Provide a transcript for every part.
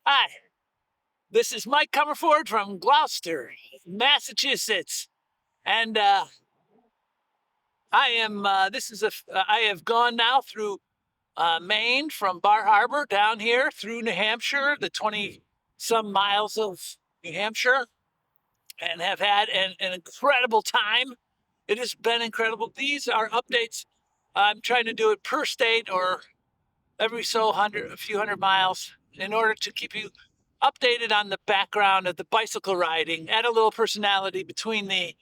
Hi, this is Mike Comerford from Gloucester, Massachusetts, and I am. This is a. I have gone now through Maine from Bar Harbor down here through New Hampshire, the 20 some miles of New Hampshire, and have had an incredible time. It has been incredible. These are updates. I'm trying to do it per state or every a few hundred miles in order to keep you updated on the background of the bicycle riding, add a little personality between the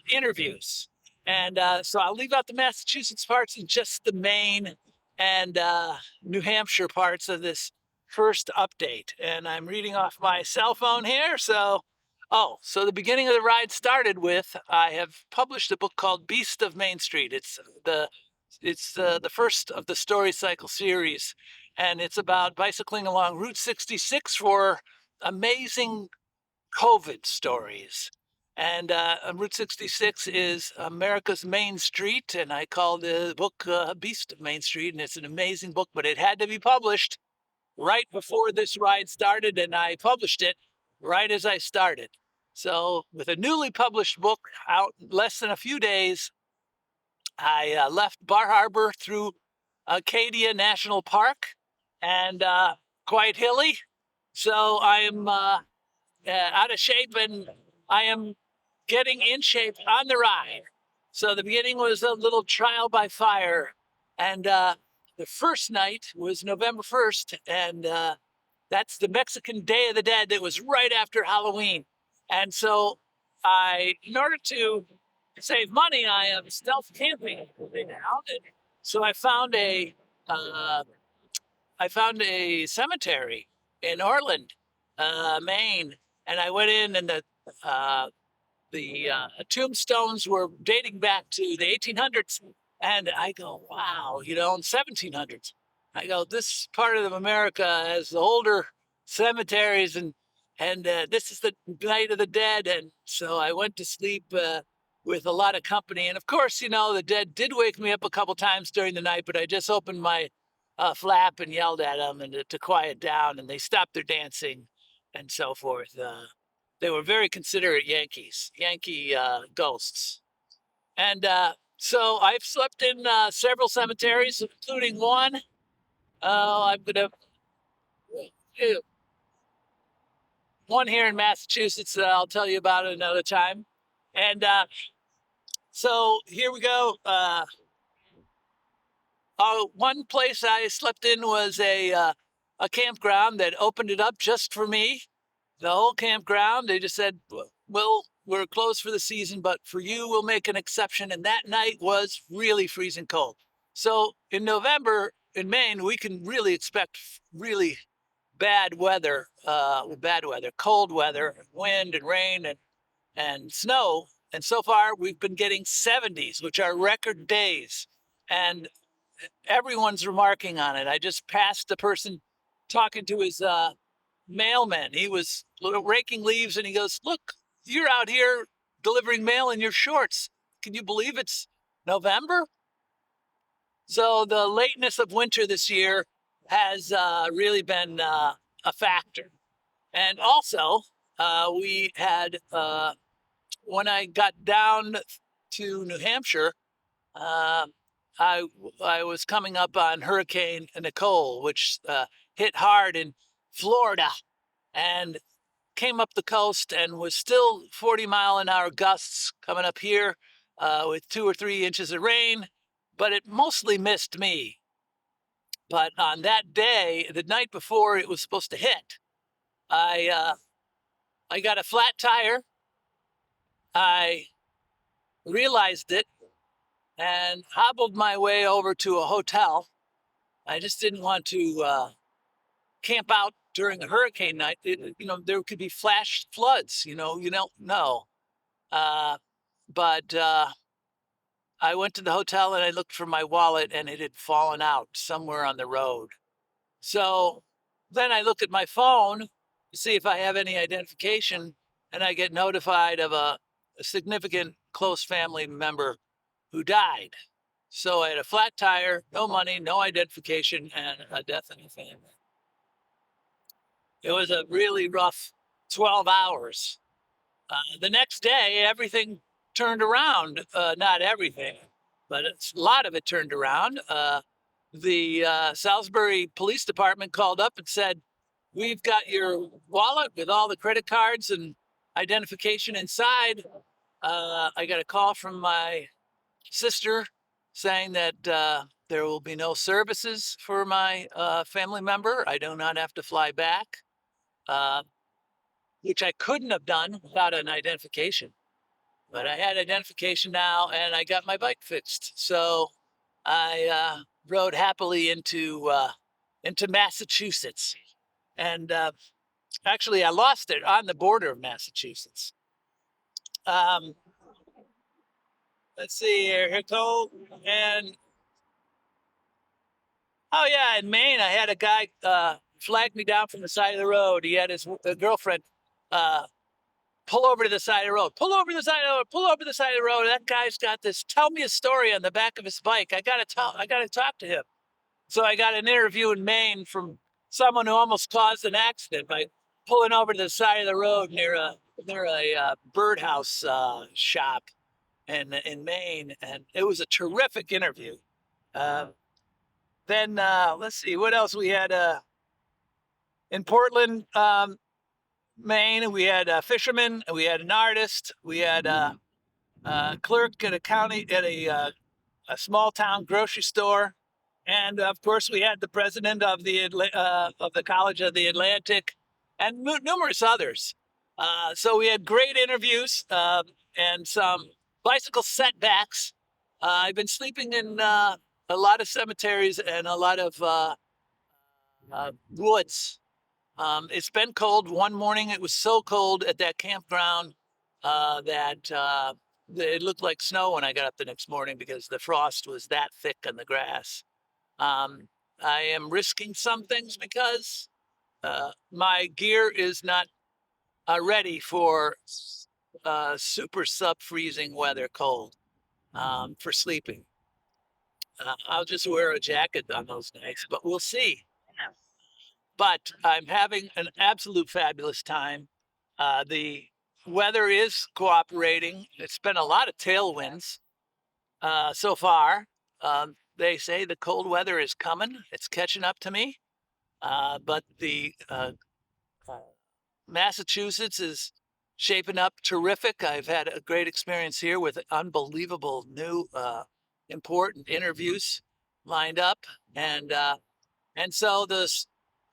interviews. And so I'll leave out the Massachusetts parts and just the Maine and New Hampshire parts of this first update. And I'm reading off my cell phone here. So the beginning of the ride started with I have published a book called Beast of Main Street. It's the first of the story cycle series, and it's about bicycling along Route 66 for amazing COVID stories. And Route 66 is America's Main Street, and I call the book Beast of Main Street, and it's an amazing book, but it had to be published right before this ride started, and I published it right as I started. So, with a newly published book out in less than a few days, I left Bar Harbor through Acadia National Park and quite hilly. So I am out of shape and I am getting in shape on the ride. So the beginning was a little trial by fire. And the first night was November 1st. And that's the Mexican Day of the Dead. That was right after Halloween. And so in order to save money, I am stealth camping now. So uh, I found a cemetery in Orland, Maine, and I went in, and the tombstones were dating back to the 1800s, and I go, wow, in 1700s. I go, this part of America has the older cemeteries, and this is the night of the dead, and so I went to sleep. With a lot of company. And of course, the dead did wake me up a couple times during the night, but I just opened my flap and yelled at them and to quiet down, and they stopped their dancing and so forth. They were very considerate Yankee ghosts. And so I've slept in several cemeteries, including one. I'm going to, one here in Massachusetts that I'll tell you about another time. And so here we go. One place I slept in was a campground that opened it up just for me. The whole campground, they just said, "Well, we're closed for the season, but for you, we'll make an exception." And that night was really freezing cold. So in November in Maine, we can really expect really bad weather, cold weather, wind and rain and snow. And so far, we've been getting 70s, which are record days. And everyone's remarking on it. I just passed the person talking to his mailman. He was raking leaves, and he goes, "Look, you're out here delivering mail in your shorts. Can you believe it's November?" So the lateness of winter this year has really been a factor. And also, we had, when I got down to New Hampshire, uh, I was coming up on Hurricane Nicole, which hit hard in Florida and came up the coast and was still 40-mile-an-hour gusts coming up here with 2 or 3 inches of rain, but it mostly missed me. But on that day, the night before it was supposed to hit, I I got a flat tire. I realized it and hobbled my way over to a hotel. I just didn't want to camp out during a hurricane night. There could be flash floods. You don't know. Uh, but I went to the hotel and I looked for my wallet, and it had fallen out somewhere on the road. So then I look at my phone to see if I have any identification, and I get notified of a significant close family member who died. So I had a flat tire, no money, no identification, and a death in the family. It was a really rough 12 hours. The next day, everything turned around. Not everything, but a lot of it turned around. The Salisbury Police Department called up and said, "We've got your wallet with all the credit cards and identification inside." I got a call from my sister saying that there will be no services for my family member. I do not have to fly back, uh, which I couldn't have done without an identification. But I had identification now, and I got my bike fixed. So I rode happily into Massachusetts, and actually I lost it on the border of Massachusetts. Um, let's see here, and oh yeah, in Maine, I had a guy flag me down from the side of the road. He had his girlfriend uh, pull over to the side of the road, pull over to the side of the road, pull over to the side of the road. That guy's got this tell me a story on the back of his bike. I gotta talk to him. So I got an interview in Maine from someone who almost caused an accident by pulling over to the side of the road near a birdhouse shop in Maine, and it was a terrific interview. Uh, then let's see what else we had in Portland, Maine. We had a fisherman, we had an artist, we had a clerk at a small town grocery store, and of course we had the president of the College of the Atlantic, and numerous others. So we had great interviews and some bicycle setbacks. I've been sleeping in a lot of cemeteries and a lot of woods. It's been cold. One morning it was so cold at that campground that it looked like snow when I got up the next morning because the frost was that thick on the grass. I am risking some things because my gear is not ready for super sub freezing weather cold for sleeping. I'll just wear a jacket on those nights, but we'll see. But I'm having an absolute fabulous time. The weather is cooperating. It's been a lot of tailwinds so far. They say the cold weather is coming. It's catching up to me. But the Massachusetts is shaping up terrific. I've had a great experience here with unbelievable new important interviews lined up, and so the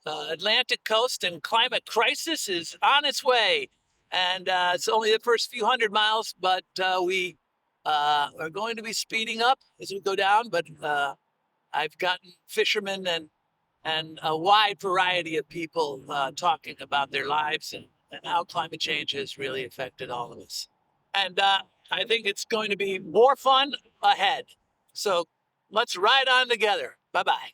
Atlantic coast and climate crisis is on its way. And it's only the first few 100 miles, but we are going to be speeding up as we go down. But I've gotten fishermen and a wide variety of people talking about their lives and how climate change has really affected all of us. And I think it's going to be more fun ahead. So let's ride on together. Bye bye.